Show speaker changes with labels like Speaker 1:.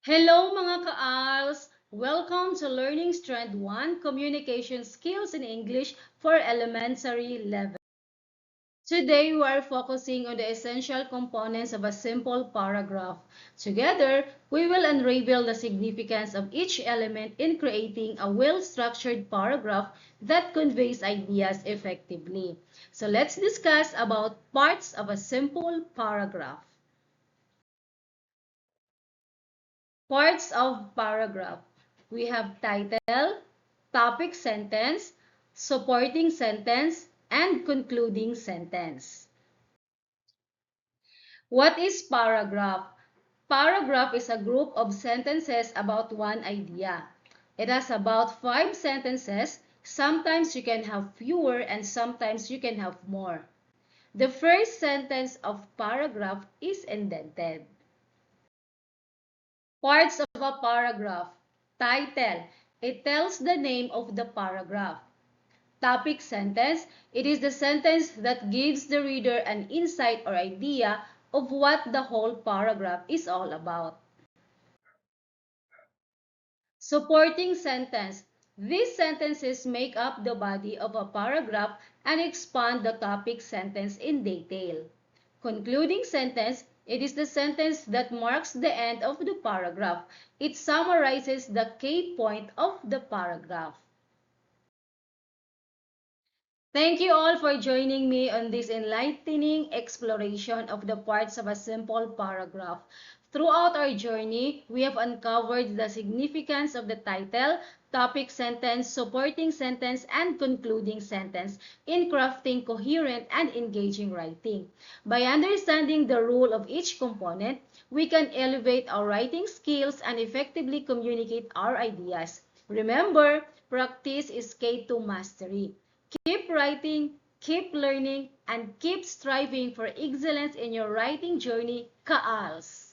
Speaker 1: Hello mga ka-ALS! Welcome to Learning Strand 1, Communication Skills in English for Elementary Level. Today, we are focusing on the essential components of a simple paragraph. Together, we will unravel the significance of each element in creating a well-structured paragraph that conveys ideas effectively. So let's discuss about parts of a simple paragraph. Parts of paragraph. We have title, topic sentence, supporting sentence, and concluding sentence. What is paragraph? Paragraph is a group of sentences about one idea. It has about 5 sentences. Sometimes you can have fewer and sometimes you can have more. The first sentence of paragraph is indented. Parts of a paragraph. Title. It tells the name of the paragraph. Topic sentence. It is the sentence that gives the reader an insight or idea of what the whole paragraph is all about. Supporting sentence. These sentences make up the body of a paragraph and expand the topic sentence in detail. Concluding sentence. It is the sentence that marks the end of the paragraph. It summarizes the key point of the paragraph. Thank you all for joining me on this enlightening exploration of the parts of a simple paragraph. Throughout our journey, we have uncovered the significance of the title, topic sentence, supporting sentence, and concluding sentence in crafting coherent and engaging writing. By understanding the role of each component, we can elevate our writing skills and effectively communicate our ideas. Remember, practice is key to mastery. Keep writing, keep learning, and keep striving for excellence in your writing journey, Kaals.